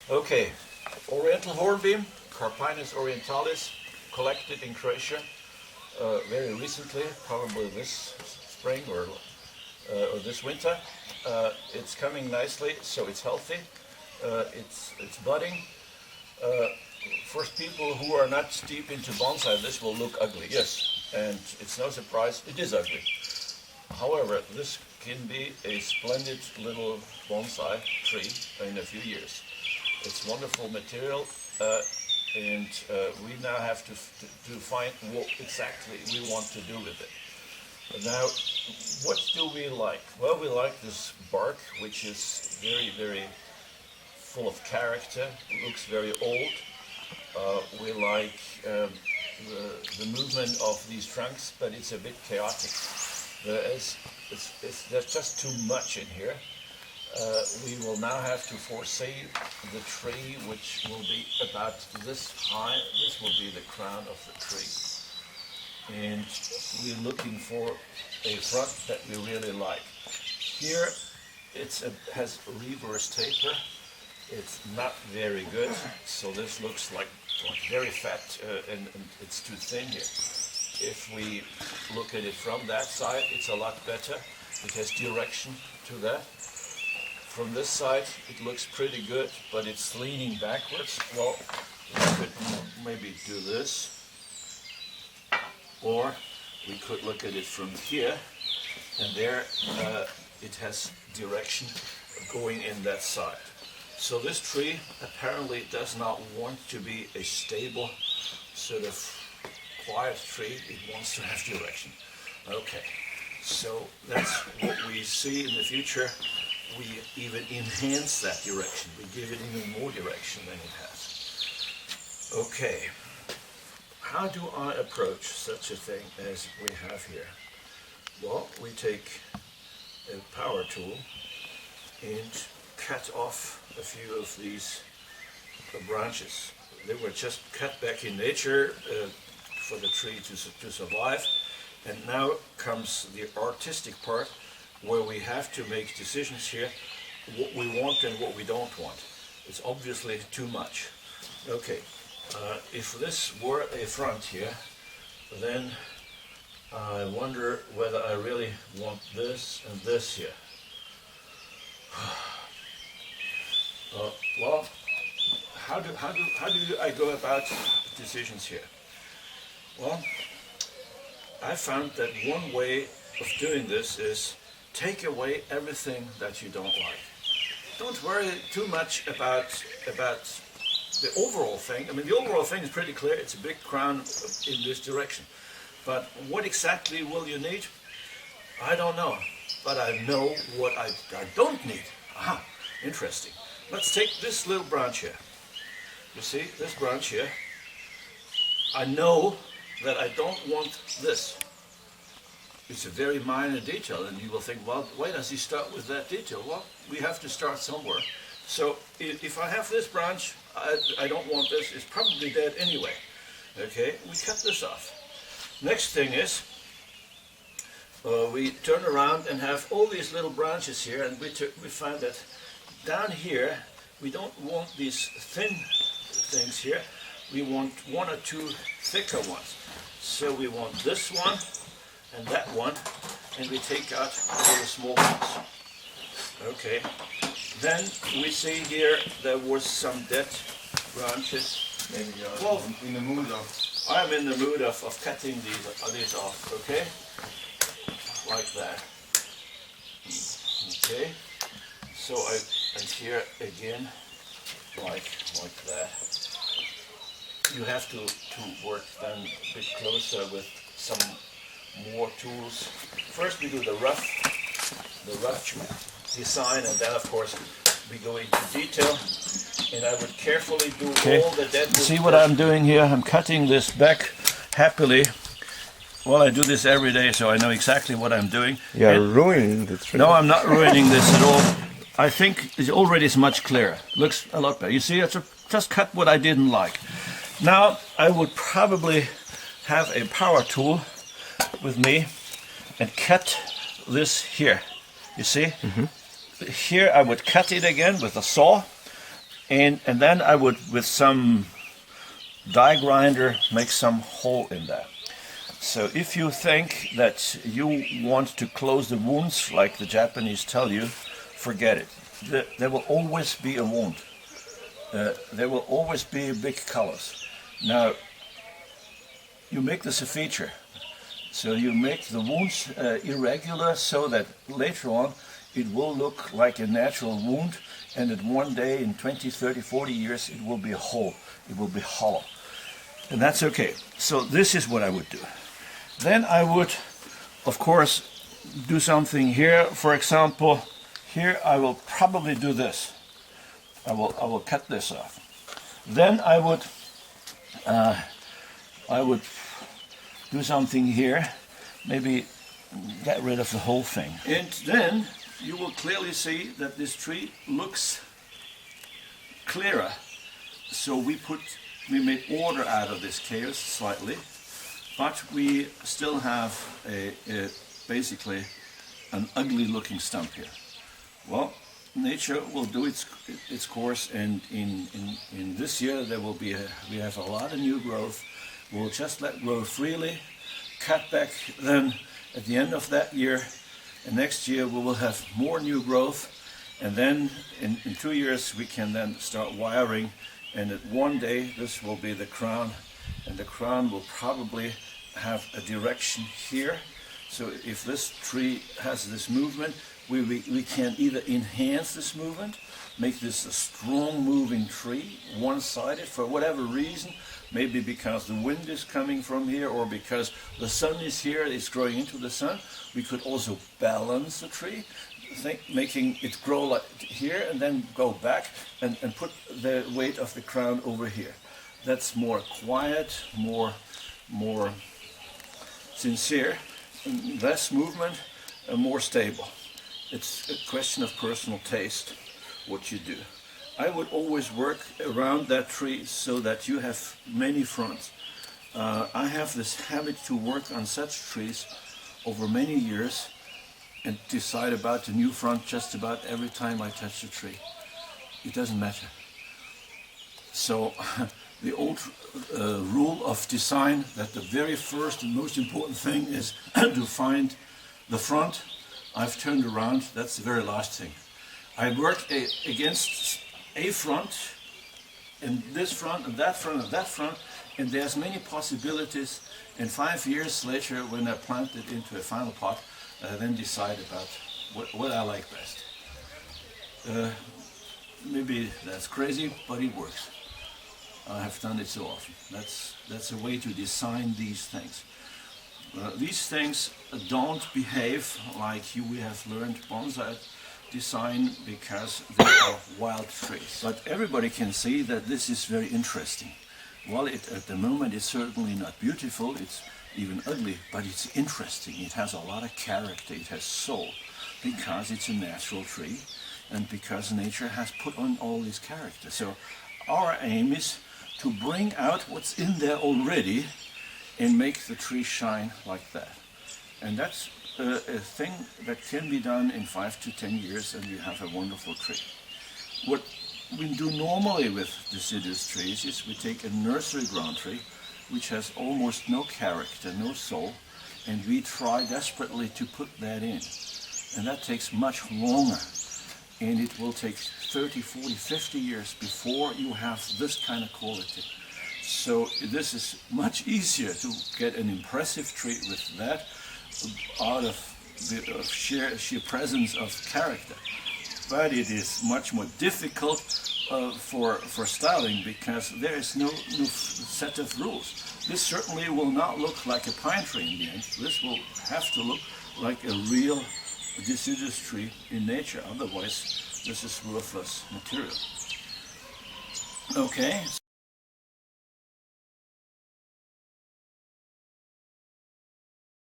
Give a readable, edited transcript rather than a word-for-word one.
Okay, oriental hornbeam, Carpinus orientalis, collected in Croatia very recently, probably this spring or this winter. It's coming nicely, so it's healthy. It's budding. For people who are not deep into bonsai, this will look ugly, yes, and it's no surprise, it is ugly. However, this can be a splendid little bonsai tree in a few years. It's wonderful material, and we now have to find what exactly we want to do with it. Now, what do we like? Well, we like this bark, which is very, very full of character, looks very old. We like the movement of these trunks, but it's a bit chaotic. There's just too much in here. We will now have to foresee the tree, which will be about this high. This will be the crown of the tree. And we're looking for a front that we really like. Here it has reverse taper. It's not very good, so this looks like very fat and it's too thin here. If we look at it from that side, it's a lot better. It has direction to that. From this side, it looks pretty good, but it's leaning backwards. Well, we could maybe do this, or we could look at it from here, and there it has direction going in that side. So this tree apparently does not want to be a stable, sort of quiet tree. It wants to have direction. Okay, so that's what we see in the future. We even enhance that direction. We give it even more direction than it has. Okay, how do I approach such a thing as we have here? Well, we take a power tool and cut off a few of these branches. They were just cut back in nature for the tree to survive. And now comes the artistic part, where we have to make decisions here, what we want and what we don't want. It's obviously too much. Okay, if this were a front here, then I wonder whether I really want this and this here. Well, how do I go about decisions here? Well, I found that one way of doing this is take away everything that you don't like. Don't worry too much about the overall thing. I mean, the overall thing is pretty clear. It's a big crown in this direction. But what exactly will you need? I don't know. But I know what I don't need. Aha, interesting. Let's take this little branch here. You see, this branch here. I know that I don't want this. It's a very minor detail, and you will think, well, why does he start with that detail? Well, we have to start somewhere. So if I have this branch, I don't want this, it's probably dead anyway. Okay, we cut this off. Next thing is, we turn around and have all these little branches here, and we find that down here, we don't want these thin things here. We want one or two thicker ones. So we want this one and that one, and we take out all the small ones. Okay. Then we see here there was some dead branches. Maybe you're well, in the mood of... I'm in the mood of cutting these off, okay? Like that. Okay. So and here again, like that. You have to work then a bit closer with some more tools. First we do the rough design, and then of course we go into detail. And I would carefully do all the dead wood. See what I'm doing here? I'm cutting this back happily. Well, I do this every day, so I know exactly what I'm doing. You're ruining the tree. No, I'm not ruining this at all. I think it already is much clearer. Looks a lot better. You see, I just cut what I didn't like. Now, I would probably have a power tool with me and cut this here. You see? Mm-hmm. Here I would cut it again with a saw, and then I would, with some die grinder, make some hole in that. So if you think that you want to close the wounds like the Japanese tell you, forget it. There will always be a wound. There will always be big colors. Now, you make this a feature. So you make the wounds irregular so that later on it will look like a natural wound, and that one day in 20, 30, 40 years it will be a hole, it will be hollow. And that's okay. So this is what I would do. Then I would, of course, do something here. For example, here I will probably do this. I will cut this off. Then I would do something here, maybe get rid of the whole thing. And then you will clearly see that this tree looks clearer. So we made order out of this chaos slightly, but we still have basically an ugly looking stump here. Well, nature will do its course, and in this year there will be we have a lot of new growth. We'll just let grow freely, cut back then at the end of that year, and next year we will have more new growth, and then in 2 years we can then start wiring, and at one day this will be the crown, and the crown will probably have a direction here. So if this tree has this movement, we can either enhance this movement, make this a strong moving tree, one-sided for whatever reason, maybe because the wind is coming from here or because the sun is here, it's growing into the sun. We could also balance the tree, making it grow like here and then go back and put the weight of the crown over here. That's more quiet, more sincere, less movement, and more stable. It's a question of personal taste, what you do. I would always work around that tree so that you have many fronts. I have this habit to work on such trees over many years and decide about the new front just about every time I touch the tree. It doesn't matter. So the old rule of design that the very first and most important thing is to find the front. I've turned around, that's the very last thing. I work against a front, and this front, and that front, and that front, and there's many possibilities. And 5 years later, when I plant it into a final pot, I then decide about what I like best. Maybe that's crazy, but it works. I have done it so often. That's a way to design these things. These things don't behave like we have learned bonsai design because they are wild trees. But everybody can see that this is very interesting. Well, at the moment it's certainly not beautiful, it's even ugly, but it's interesting. It has a lot of character, it has soul, because it's a natural tree and because nature has put on all this character. So our aim is to bring out what's in there already and make the tree shine like that. And that's a thing that can be done in 5 to 10 years, and you have a wonderful tree. What we do normally with deciduous trees is we take a nursery ground tree, which has almost no character, no soul, and we try desperately to put that in. And that takes much longer. And it will take 30, 40, 50 years before you have this kind of quality. So this is much easier to get an impressive tree with that out of the sheer presence of character. But it is much more difficult for styling because there is no set of rules. This certainly will not look like a pine tree in the end. This will have to look like a real deciduous tree in nature. Otherwise, this is worthless material. Okay.